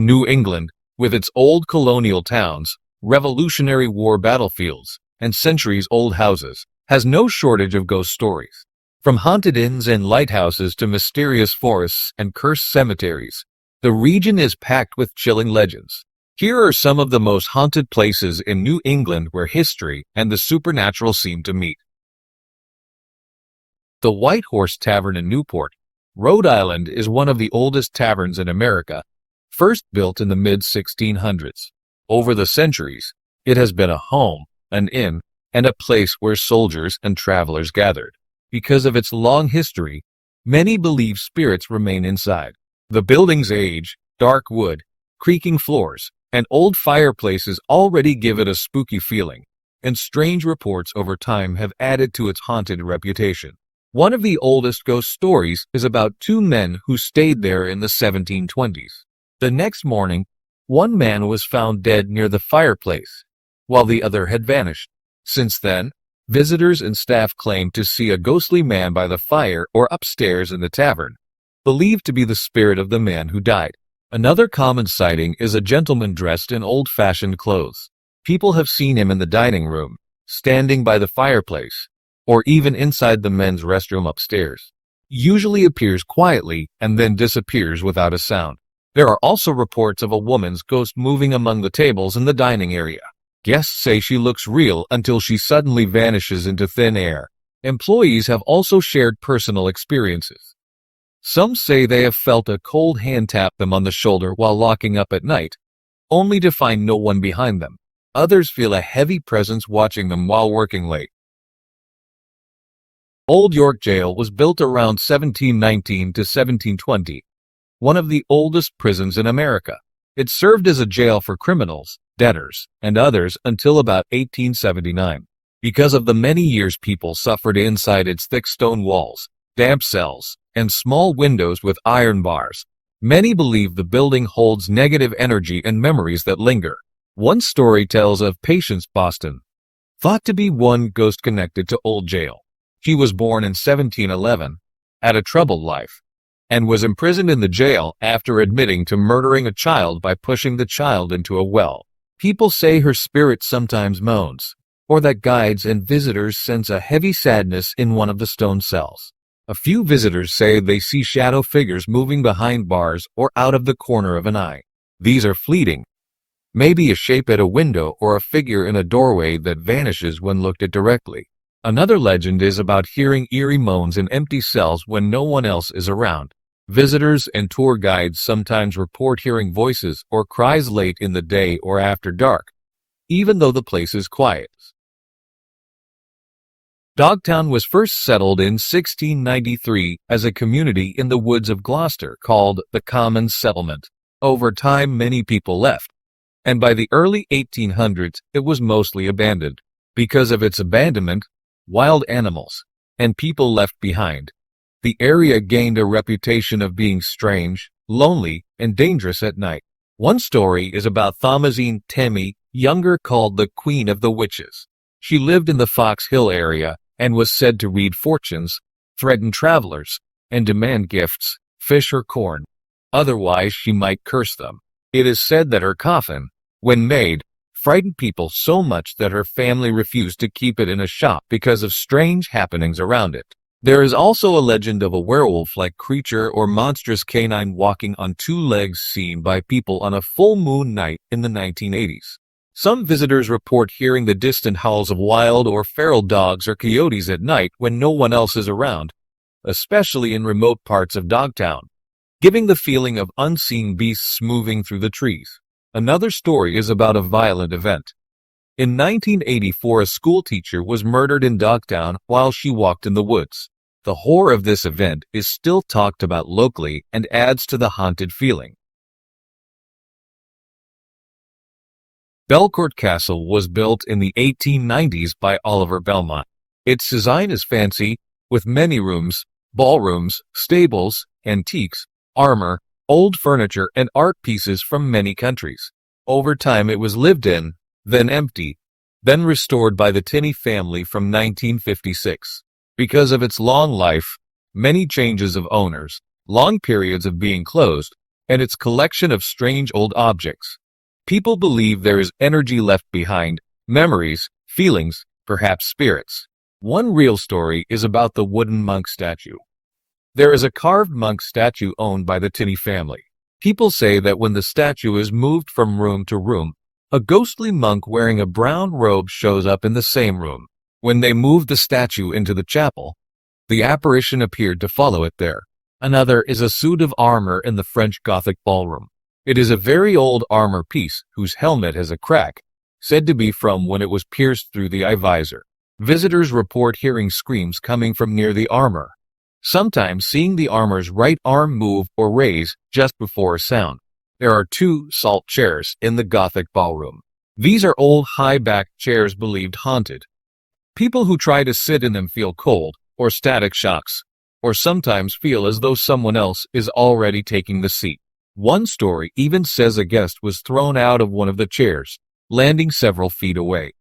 New England, with its old colonial towns, Revolutionary War battlefields, and centuries-old houses, has no shortage of ghost stories. From haunted inns and lighthouses to mysterious forests and cursed cemeteries, the region is packed with chilling legends. Here are some of the most haunted places in New England where history and the supernatural seem to meet. The White Horse Tavern in Newport, Rhode Island is one of the oldest taverns in America, first built in the mid-1600s. Over the centuries, it has been a home, an inn, and a place where soldiers and travelers gathered. Because of its long history, many believe spirits remain inside. The building's age, dark wood, creaking floors, and old fireplaces already give it a spooky feeling, and strange reports over time have added to its haunted reputation. One of the oldest ghost stories is about two men who stayed there in the 1720s. The next morning, one man was found dead near the fireplace, while the other had vanished. Since then, visitors and staff claim to see a ghostly man by the fire or upstairs in the tavern, believed to be the spirit of the man who died. Another common sighting is a gentleman dressed in old-fashioned clothes. People have seen him in the dining room, standing by the fireplace, or even inside the men's restroom upstairs. Usually appears quietly and then disappears without a sound. There are also reports of a woman's ghost moving among the tables in the dining area. Guests say she looks real until she suddenly vanishes into thin air. Employees have also shared personal experiences. Some say they have felt a cold hand tap them on the shoulder while locking up at night, only to find no one behind them. Others feel a heavy presence watching them while working late. Old York Jail was built around 1719 to 1720, one of the oldest prisons in America. It served as a jail for criminals, debtors, and others until about 1879. Because of the many years people suffered inside its thick stone walls, damp cells, and small windows with iron bars, many believe the building holds negative energy and memories that linger. One story tells of Patience Boston, thought to be one ghost connected to Old Jail. She was born in 1711, had a troubled life, and was imprisoned in the jail after admitting to murdering a child by pushing the child into a well. People say her spirit sometimes moans, or that guides and visitors sense a heavy sadness in one of the stone cells. A few visitors say they see shadow figures moving behind bars or out of the corner of an eye. These are fleeting, maybe a shape at a window or a figure in a doorway that vanishes when looked at directly. Another legend is about hearing eerie moans in empty cells when no one else is around. Visitors and tour guides sometimes report hearing voices or cries late in the day or after dark, even though the place is quiet. Dogtown was first settled in 1693 as a community in the woods of Gloucester called the Common Settlement. Over time, many people left, and by the early 1800s, it was mostly abandoned. Because of its abandonment, wild animals and people left behind, the area gained a reputation of being strange, lonely, and dangerous at night. One story is about Thomasine Temmie, younger, called the Queen of the Witches. She lived in the Fox Hill area and was said to read fortunes, threaten travelers, and demand gifts, fish or corn. Otherwise, she might curse them. It is said that her coffin, when made, frightened people so much that her family refused to keep it in a shop because of strange happenings around it. There is also a legend of a werewolf-like creature or monstrous canine walking on two legs seen by people on a full moon night in the 1980s. Some visitors report hearing the distant howls of wild or feral dogs or coyotes at night when no one else is around, especially in remote parts of Dogtown, giving the feeling of unseen beasts moving through the trees. Another story is about a violent event. In 1984, a schoolteacher was murdered in Dogtown while she walked in the woods. The horror of this event is still talked about locally and adds to the haunted feeling. Belcourt Castle was built in the 1890s by Oliver Belmont. Its design is fancy, with many rooms, ballrooms, stables, antiques, armor, old furniture, and art pieces from many countries. Over time it was lived in, then empty, then restored by the Tinney family from 1956. Because of its long life, many changes of owners, long periods of being closed, and its collection of strange old objects. People believe there is energy left behind, memories, feelings, perhaps spirits. One real story is about the wooden monk statue. There is a carved monk statue owned by the Tinney family. People say that when the statue is moved from room to room, a ghostly monk wearing a brown robe shows up in the same room. When they moved the statue into the chapel, the apparition appeared to follow it there. Another is a suit of armor in the French Gothic ballroom. It is a very old armor piece whose helmet has a crack, said to be from when it was pierced through the eye visor. Visitors report hearing screams coming from near the armor, sometimes seeing the armor's right arm move or raise just before a sound. There are 2 salt chairs in the Gothic ballroom. These are old high-backed chairs believed haunted. People who try to sit in them feel cold, or static shocks, or sometimes feel as though someone else is already taking the seat. One story even says a guest was thrown out of one of the chairs, landing several feet away.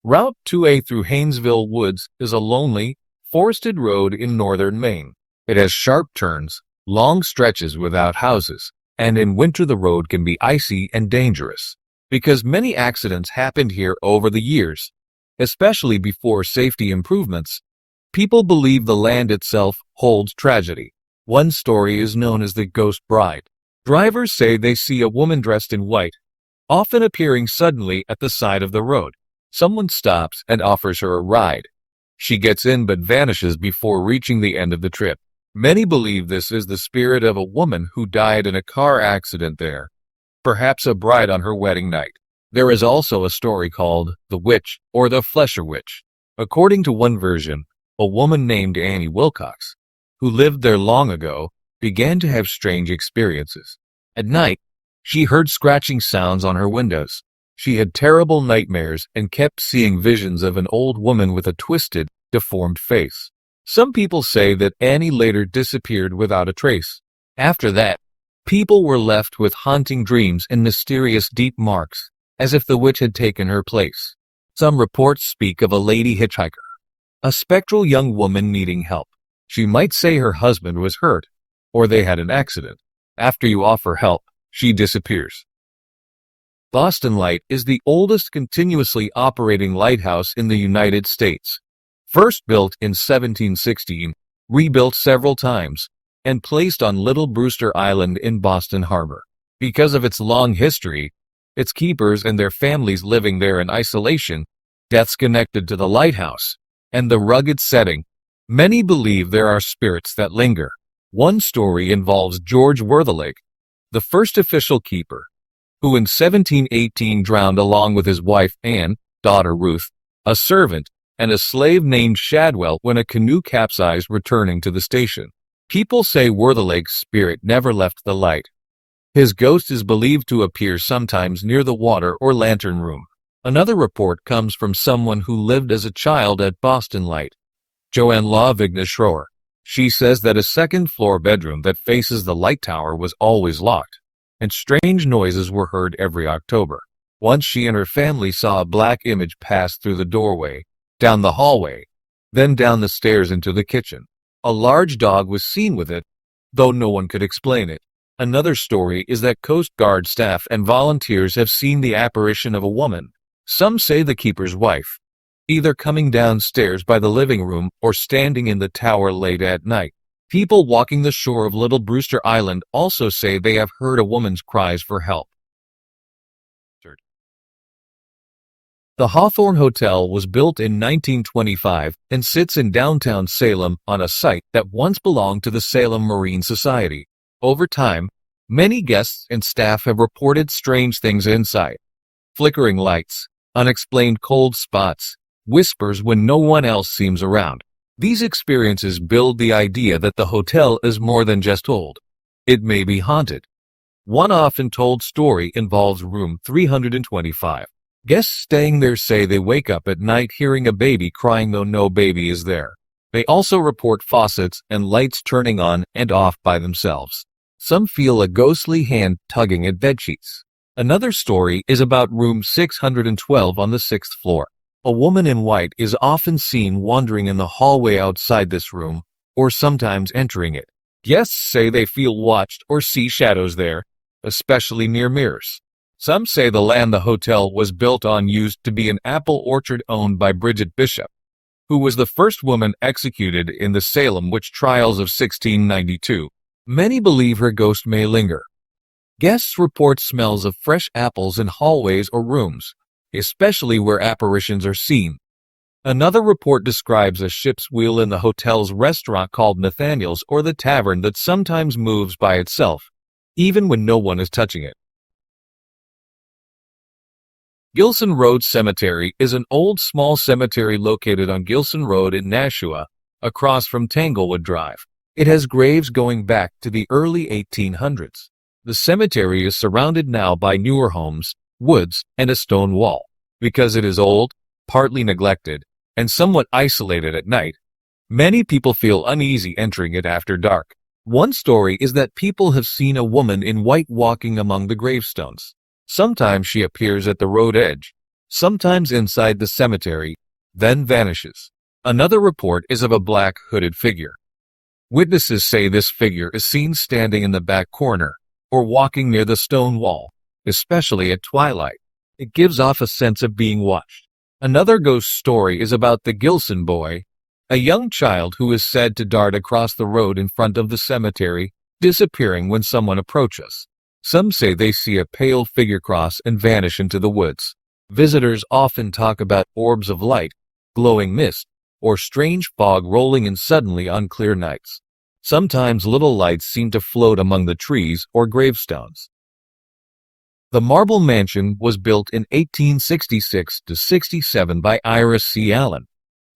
Route 2A through Haynesville Woods is a lonely, forested road in northern Maine. It has sharp turns, long stretches without houses, and in winter the road can be icy and dangerous. Because many accidents happened here over the years, especially before safety improvements, people believe the land itself holds tragedy. One story is known as the Ghost Bride. Drivers say they see a woman dressed in white, often appearing suddenly at the side of the road. Someone stops and offers her a ride. She gets in but vanishes before reaching the end of the trip. Many believe this is the spirit of a woman who died in a car accident there, perhaps a bride on her wedding night. There is also a story called The Witch or the Flesher Witch. According to one version, a woman named Annie Wilcox, who lived there long ago, began to have strange experiences. At night, she heard scratching sounds on her windows. She had terrible nightmares and kept seeing visions of an old woman with a twisted, deformed face. Some people say that Annie later disappeared without a trace. After that, people were left with haunting dreams and mysterious deep marks, as if the witch had taken her place. Some reports speak of a lady hitchhiker, a spectral young woman needing help. She might say her husband was hurt, or they had an accident. After you offer help, she disappears. Boston Light is the oldest continuously operating lighthouse in the United States. First built in 1716, rebuilt several times, and placed on Little Brewster Island in Boston Harbor. Because of its long history, its keepers and their families living there in isolation, deaths connected to the lighthouse, and the rugged setting, many believe there are spirits that linger. One story involves George Worthilake, the first official keeper, who in 1718 drowned along with his wife Anne, daughter Ruth, a servant, and a slave named Shadwell when a canoe capsized returning to the station. People say Worthilake's spirit never left the light. His ghost is believed to appear sometimes near the water or lantern room. Another report comes from someone who lived as a child at Boston Light, Joanne Lavigna Schroer. She says that a second-floor bedroom that faces the light tower was always locked, and strange noises were heard every October. Once she and her family saw a black image pass through the doorway, down the hallway, then down the stairs into the kitchen. A large dog was seen with it, though no one could explain it. Another story is that Coast Guard staff and volunteers have seen the apparition of a woman, some say the keeper's wife, either coming downstairs by the living room or standing in the tower late at night. People walking the shore of Little Brewster Island also say they have heard a woman's cries for help. The Hawthorne Hotel was built in 1925 and sits in downtown Salem on a site that once belonged to the Salem Marine Society. Over time, many guests and staff have reported strange things inside. Flickering lights, unexplained cold spots, whispers when no one else seems around. These experiences build the idea that the hotel is more than just old. It may be haunted. One often told story involves room 325. Guests staying there say they wake up at night hearing a baby crying though no baby is there. They also report faucets and lights turning on and off by themselves. Some feel a ghostly hand tugging at bedsheets. Another story is about room 612 on the 6th floor. A woman in white is often seen wandering in the hallway outside this room, or sometimes entering it. Guests say they feel watched or see shadows there, especially near mirrors. Some say the land the hotel was built on used to be an apple orchard owned by Bridget Bishop, who was the first woman executed in the Salem witch trials of 1692. Many believe her ghost may linger. Guests report smells of fresh apples in hallways or rooms, especially where apparitions are seen. Another report describes a ship's wheel in the hotel's restaurant called Nathaniel's, or the tavern, that sometimes moves by itself, even when no one is touching it. Gilson Road Cemetery is an old small cemetery located on Gilson Road in Nashua, across from Tanglewood Drive. It has graves going back to the early 1800s. The cemetery is surrounded now by newer homes, woods, and a stone wall. Because it is old, partly neglected, and somewhat isolated at night, many people feel uneasy entering it after dark. One story is that people have seen a woman in white walking among the gravestones. Sometimes she appears at the road edge, sometimes inside the cemetery, then vanishes. Another report is of a black hooded figure. Witnesses say this figure is seen standing in the back corner, or walking near the stone wall, especially at twilight. It gives off a sense of being watched. Another ghost story is about the Gilson boy, a young child who is said to dart across the road in front of the cemetery, disappearing when someone approaches. Some say they see a pale figure cross and vanish into the woods. Visitors often talk about orbs of light, glowing mist, or strange fog rolling in suddenly on clear nights. Sometimes little lights seem to float among the trees or gravestones. The Marble Mansion was built in 1866-67 by Iris C. Allen,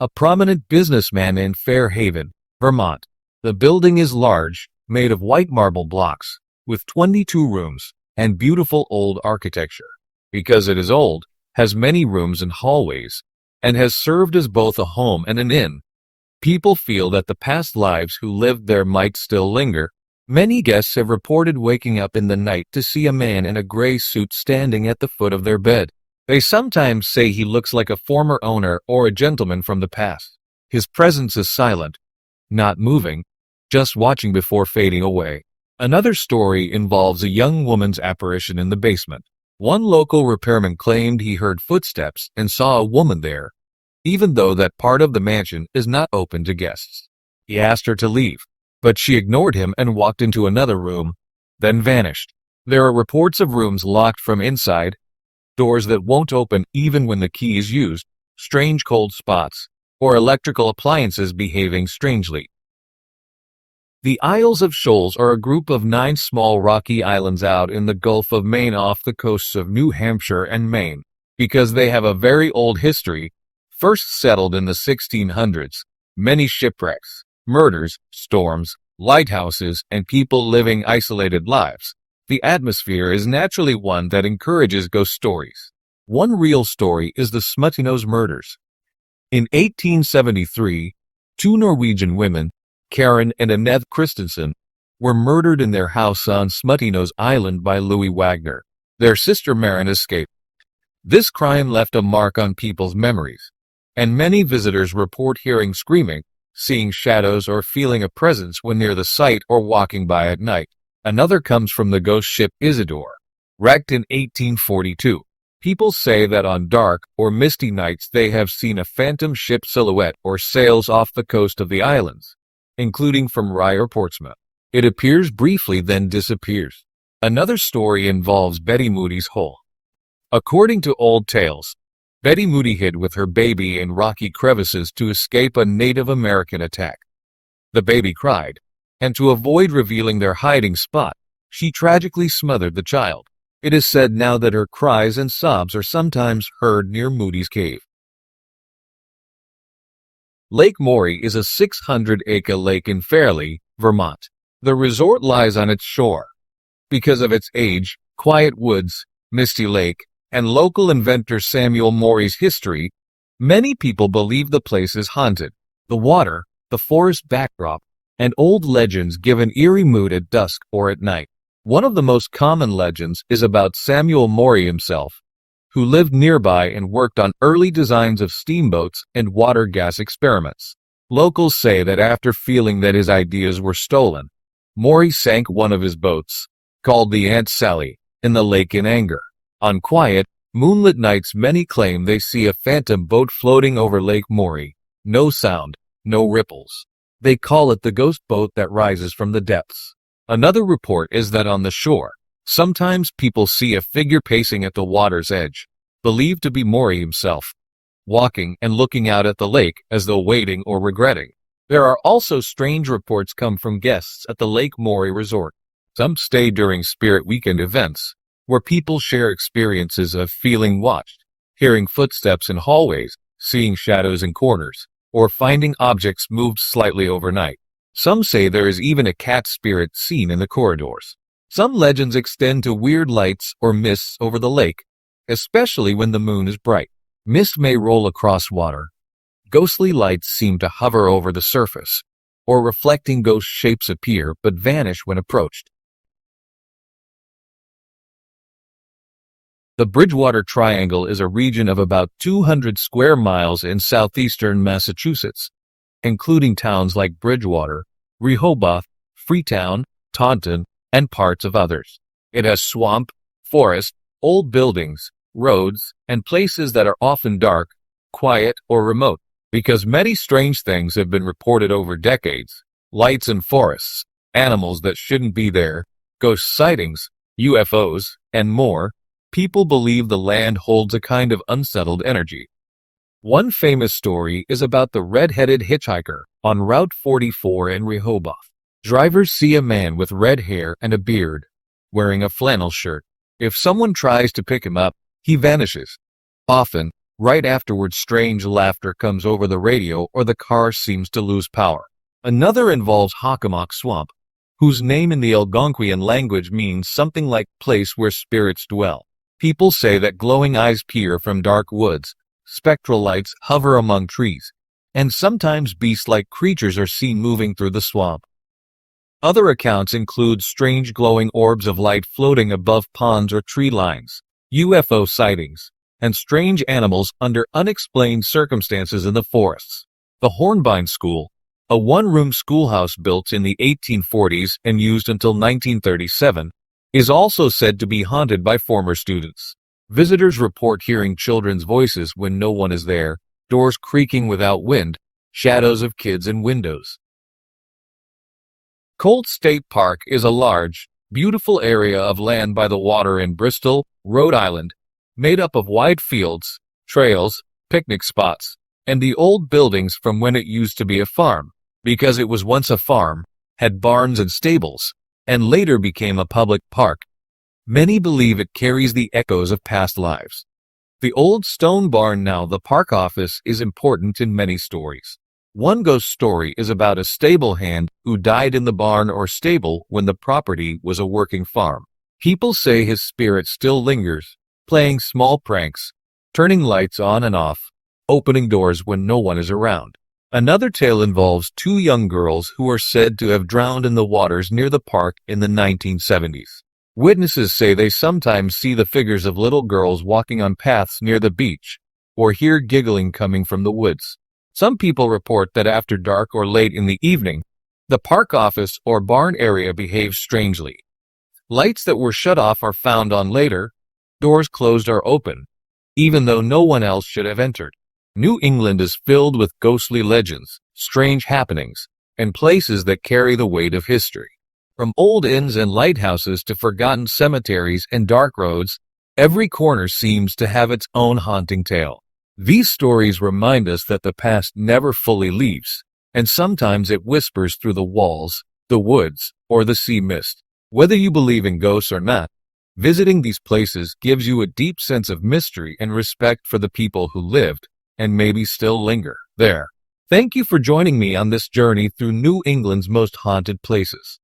a prominent businessman in Fairhaven, Vermont. The building is large, made of white marble blocks, with 22 rooms, and beautiful old architecture. Because it is old, has many rooms and hallways, and has served as both a home and an inn. People feel that the past lives who lived there might still linger. Many guests have reported waking up in the night to see a man in a gray suit standing at the foot of their bed. They sometimes say he looks like a former owner or a gentleman from the past. His presence is silent, not moving, just watching before fading away. Another story involves a young woman's apparition in the basement. One local repairman claimed he heard footsteps and saw a woman there, even though that part of the mansion is not open to guests. He asked her to leave, but she ignored him and walked into another room, then vanished. There are reports of rooms locked from inside, doors that won't open even when the key is used, strange cold spots, or electrical appliances behaving strangely. The Isles of Shoals are a group of 9 small rocky islands out in the Gulf of Maine off the coasts of New Hampshire and Maine. Because they have a very old history, first settled in the 1600s, many shipwrecks, murders, storms, lighthouses, and people living isolated lives, the atmosphere is naturally one that encourages ghost stories. One real story is the Smuttinose murders. In 1873, 2 Norwegian women, Karen and Annette Christensen, were murdered in their house on Smuttinose Island by Louis Wagner. Their sister Maren escaped. This crime left a mark on people's memories, and many visitors report hearing screaming, seeing shadows, or feeling a presence when near the site or walking by at night. Another comes from the ghost ship Isidore, wrecked in 1842. People say that on dark or misty nights they have seen a phantom ship silhouette or sails off the coast of the islands, including from Rye or Portsmouth. It appears briefly then disappears. Another story involves Betty Moody's hole. According to old tales, Betty Moody hid with her baby in rocky crevices to escape a Native American attack. The baby cried, and to avoid revealing their hiding spot, she tragically smothered the child. It is said now that her cries and sobs are sometimes heard near Moody's cave. Lake Maury is a 600-acre lake in Fairleigh, Vermont. The resort lies on its shore. Because of its age, quiet woods, misty lake, and local inventor Samuel Morey's history, many people believe the place is haunted. The water, the forest backdrop, and old legends give an eerie mood at dusk or at night. One of the most common legends is about Samuel Morey himself, who lived nearby and worked on early designs of steamboats and water gas experiments. Locals say that after feeling that his ideas were stolen, Maury sank one of his boats, called the Aunt Sally, in the lake in anger. On quiet, moonlit nights many claim they see a phantom boat floating over Lake Maury. No sound, no ripples. They call it the ghost boat that rises from the depths. Another report is that on the shore, sometimes people see a figure pacing at the water's edge, believed to be Maury himself, walking and looking out at the lake as though waiting or regretting. There are also strange reports come from guests at the Lake Maury Resort. Some stay during Spirit Weekend events, where people share experiences of feeling watched, hearing footsteps in hallways, seeing shadows in corners, or finding objects moved slightly overnight. Some say there is even a cat spirit seen in the corridors. Some legends extend to weird lights or mists over the lake, especially when the moon is bright. Mist may roll across water. Ghostly lights seem to hover over the surface, or reflecting ghost shapes appear but vanish when approached. The Bridgewater Triangle is a region of about 200 square miles in southeastern Massachusetts, including towns like Bridgewater, Rehoboth, Freetown, Taunton, and parts of others. It has swamp, forest, old buildings, roads, and places that are often dark, quiet, or remote. Because many strange things have been reported over decades, lights in forests, animals that shouldn't be there, ghost sightings, UFOs, and more, people believe the land holds a kind of unsettled energy. One famous story is about the red-headed hitchhiker on Route 44 in Rehoboth. Drivers see a man with red hair and a beard, wearing a flannel shirt. If someone tries to pick him up, he vanishes. Often, right afterwards, strange laughter comes over the radio or the car seems to lose power. Another involves Hockomock Swamp, whose name in the Algonquian language means something like place where spirits dwell. People say that glowing eyes peer from dark woods, spectral lights hover among trees, and sometimes beast-like creatures are seen moving through the swamp. Other accounts include strange glowing orbs of light floating above ponds or tree lines, UFO sightings, and strange animals under unexplained circumstances in the forests. The Hornbein School, a one-room schoolhouse built in the 1840s and used until 1937, is also said to be haunted by former students. Visitors report hearing children's voices when no one is there, doors creaking without wind, shadows of kids in windows. Colt State Park is a large, beautiful area of land by the water in Bristol, Rhode Island, made up of wide fields, trails, picnic spots, and the old buildings from when it used to be a farm, because it was once a farm, had barns and stables, and later became a public park. Many believe it carries the echoes of past lives. The old stone barn, now the park office, is important in many stories. One ghost story is about a stable hand who died in the barn or stable when the property was a working farm. People say his spirit still lingers, playing small pranks, turning lights on and off, opening doors when no one is around. Another tale involves two young girls who are said to have drowned in the waters near the park in the 1970s. Witnesses say they sometimes see the figures of little girls walking on paths near the beach, or hear giggling coming from the woods. Some people report that after dark or late in the evening, the park office or barn area behaves strangely. Lights that were shut off are found on later, doors closed or open, even though no one else should have entered. New England is filled with ghostly legends, strange happenings, and places that carry the weight of history. From old inns and lighthouses to forgotten cemeteries and dark roads, every corner seems to have its own haunting tale. These stories remind us that the past never fully leaves, and sometimes it whispers through the walls, the woods, or the sea mist. Whether you believe in ghosts or not, visiting these places gives you a deep sense of mystery and respect for the people who lived, and maybe still linger there. Thank you for joining me on this journey through New England's most haunted places.